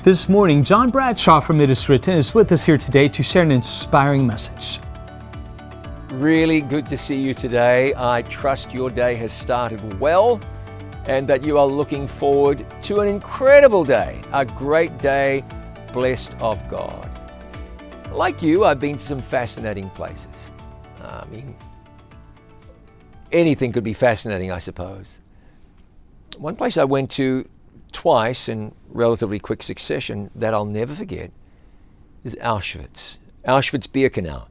This morning, John Bradshaw from It Is Written is with us here today to share an inspiring message. Really good to see you today. I trust your day has started well and that you are looking forward to an incredible day, a great day blessed of God. Like you, I've been to some fascinating places. Anything could be fascinating, I suppose. One place I went to twice in relatively quick succession that I'll never forget is Auschwitz. Auschwitz-Birkenau.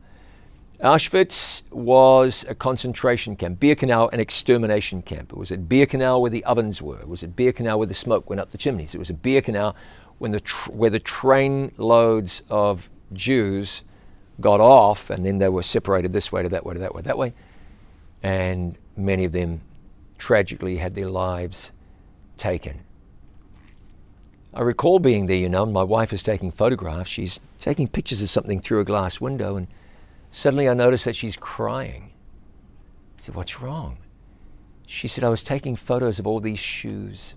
Auschwitz was a concentration camp. Birkenau, an extermination camp. It was at Birkenau where the ovens were. It was at Birkenau where the smoke went up the chimneys. It was at Birkenau where the train loads of Jews got off, and then they were separated this way to that way to that way, that way. And many of them tragically had their lives taken. I recall being there, and my wife is taking photographs. She's taking pictures of something through a glass window, and suddenly I noticed that she's crying. I said, "What's wrong?" She said, "I was taking photos of all these shoes."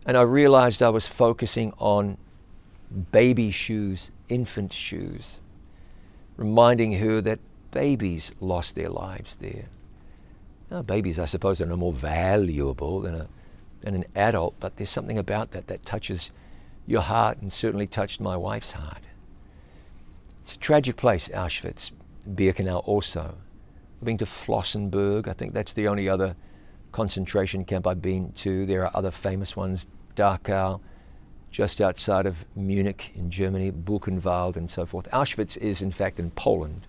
And I realized I was focusing on baby shoes, infant shoes, reminding her that babies lost their lives there. Now, babies, I suppose, are no more valuable than an adult, but there's something about that touches your heart, and certainly touched my wife's heart. It's a tragic place, Auschwitz, Birkenau also. I've been to Flossenburg. I think that's the only other concentration camp I've been to. There are other famous ones, Dachau, just outside of Munich in Germany, Buchenwald and so forth. Auschwitz is in fact in Poland.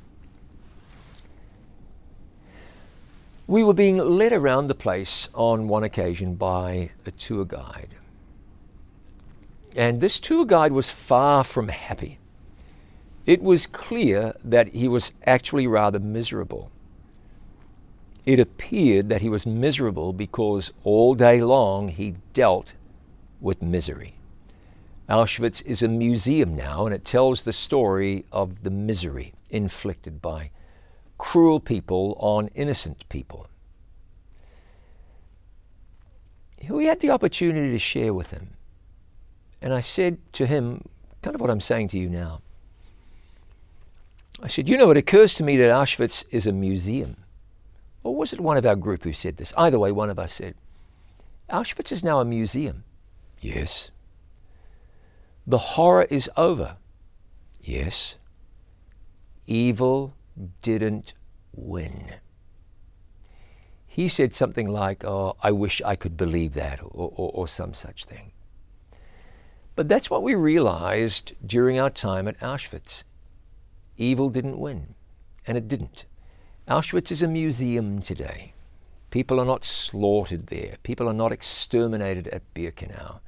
We were being led around the place on one occasion by a tour guide. And this tour guide was far from happy. It was clear that he was actually rather miserable. It appeared that he was miserable because all day long he dealt with misery. Auschwitz is a museum now, and it tells the story of the misery inflicted by cruel people on innocent people. We had the opportunity to share with him. And I said to him, kind of what I'm saying to you now. I said, it occurs to me that Auschwitz is a museum. Or was it one of our group who said this? Either way, one of us said, Auschwitz is now a museum. Yes. The horror is over. Yes. Evil didn't win. He said something like, "Oh, I wish I could believe that," or some such thing. But that's what we realized during our time at Auschwitz. Evil didn't win, and it didn't. Auschwitz is a museum today. People are not slaughtered there. People are not exterminated at Birkenau.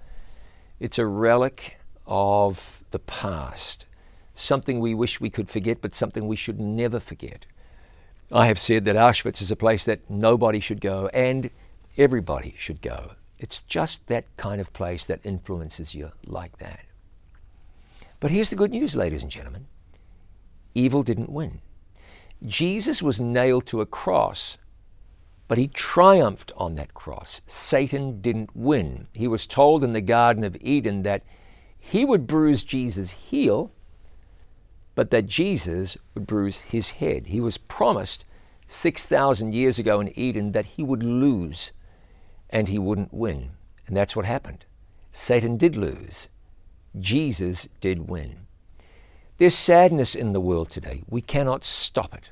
It's a relic of the past, something we wish we could forget, but something we should never forget. I have said that Auschwitz is a place that nobody should go, and everybody should go. It's just that kind of place that influences you like that. But here's the good news, ladies and gentlemen. Evil didn't win. Jesus was nailed to a cross, but he triumphed on that cross. Satan didn't win. He was told in the Garden of Eden that he would bruise Jesus' heel, but that Jesus would bruise his head. He was promised 6,000 years ago in Eden that he would lose and he wouldn't win. And that's what happened. Satan did lose. Jesus did win. There's sadness in the world today. We cannot stop it.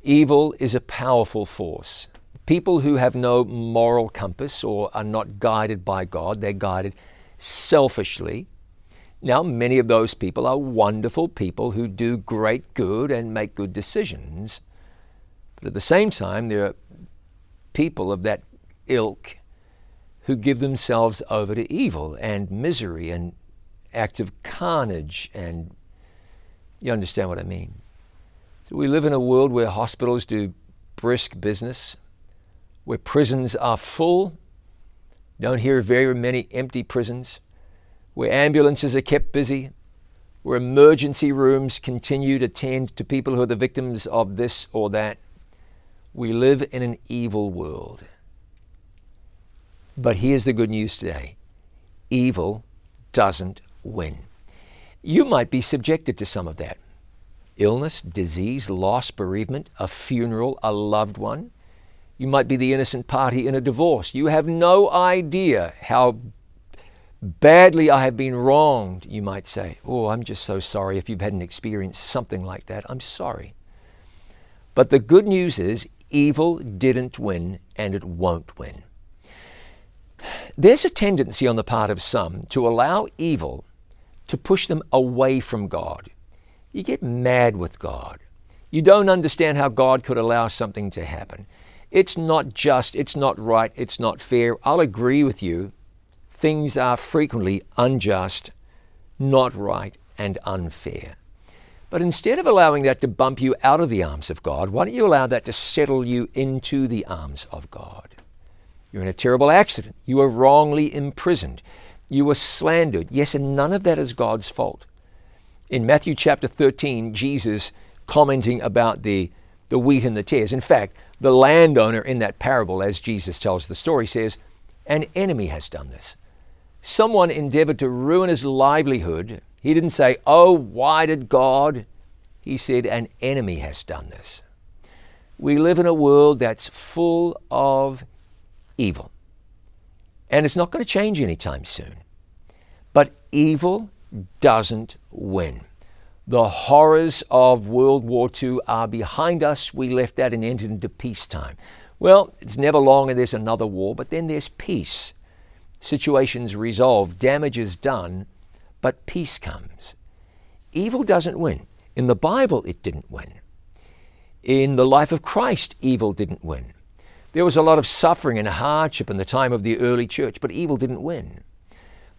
Evil is a powerful force. People who have no moral compass or are not guided by God, they're guided selfishly. Now, many of those people are wonderful people who do great good and make good decisions. But at the same time, there are people of that ilk who give themselves over to evil and misery and acts of carnage, and you understand what I mean. So we live in a world where hospitals do brisk business, where prisons are full. Don't hear very many empty prisons, where ambulances are kept busy, where emergency rooms continue to tend to people who are the victims of this or that. We live in an evil world. But here's the good news today. Evil doesn't win. You might be subjected to some of that. Illness, disease, loss, bereavement, a funeral, a loved one. You might be the innocent party in a divorce. You have no idea how badly I have been wronged, you might say. Oh, I'm just so sorry. If you've had an experience, something like that, I'm sorry. But the good news is evil didn't win and it won't win. There's a tendency on the part of some to allow evil to push them away from God. You get mad with God. You don't understand how God could allow something to happen. It's not just, it's not right, it's not fair. I'll agree with you. Things are frequently unjust, not right, and unfair. But instead of allowing that to bump you out of the arms of God, why don't you allow that to settle you into the arms of God? You're in a terrible accident. You were wrongly imprisoned. You were slandered. Yes, and none of that is God's fault. In Matthew chapter 13, Jesus commenting about the wheat and the tares. In fact, the landowner in that parable, as Jesus tells the story, says, an enemy has done this. Someone endeavored to ruin his livelihood. He didn't say, oh, why did God? He said, an enemy has done this. We live in a world that's full of evil. And it's not going to change anytime soon. But evil doesn't win. The horrors of World War II are behind us. We left that and entered into peacetime. Well, it's never long and there's another war, but then there's peace. Situations resolved, damage is done, but peace comes. Evil doesn't win. In the Bible, it didn't win. In the life of Christ, evil didn't win. There was a lot of suffering and hardship in the time of the early church, but evil didn't win.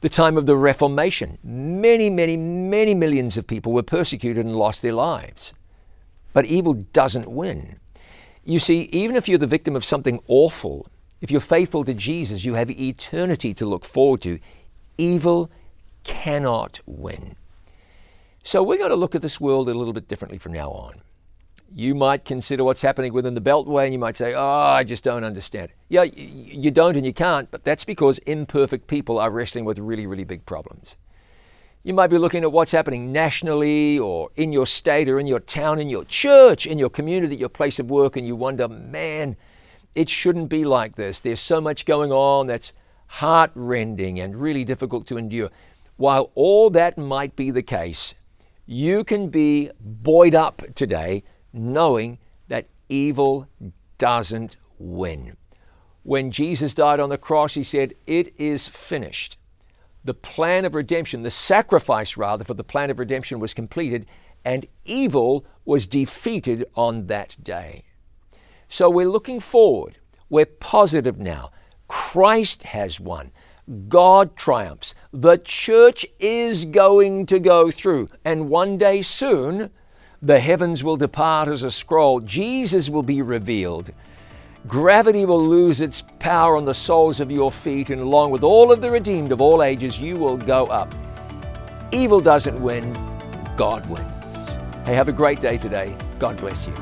The time of the Reformation, many millions of people were persecuted and lost their lives. But evil doesn't win. You see, even if you're the victim of something awful, if you're faithful to Jesus, you have eternity to look forward to. Evil cannot win. So we're going to look at this world a little bit differently from now on. You might consider what's happening within the Beltway and you might say, oh, I just don't understand it. Yeah, you don't and you can't, but that's because imperfect people are wrestling with really big problems. You might be looking at what's happening nationally or in your state or in your town, in your church, in your community, your place of work, and you wonder, man, it shouldn't be like this. There's so much going on that's heart-rending and really difficult to endure. While all that might be the case, you can be buoyed up today knowing that evil doesn't win. When Jesus died on the cross, he said, it is finished. The plan of redemption, the sacrifice rather for the plan of redemption was completed, and evil was defeated on that day. So we're looking forward. We're positive now. Christ has won. God triumphs. The church is going to go through, and one day soon, the heavens will depart as a scroll. Jesus will be revealed. Gravity will lose its power on the soles of your feet, and along with all of the redeemed of all ages, you will go up. Evil doesn't win. God wins. Hey, have a great day today. God bless you.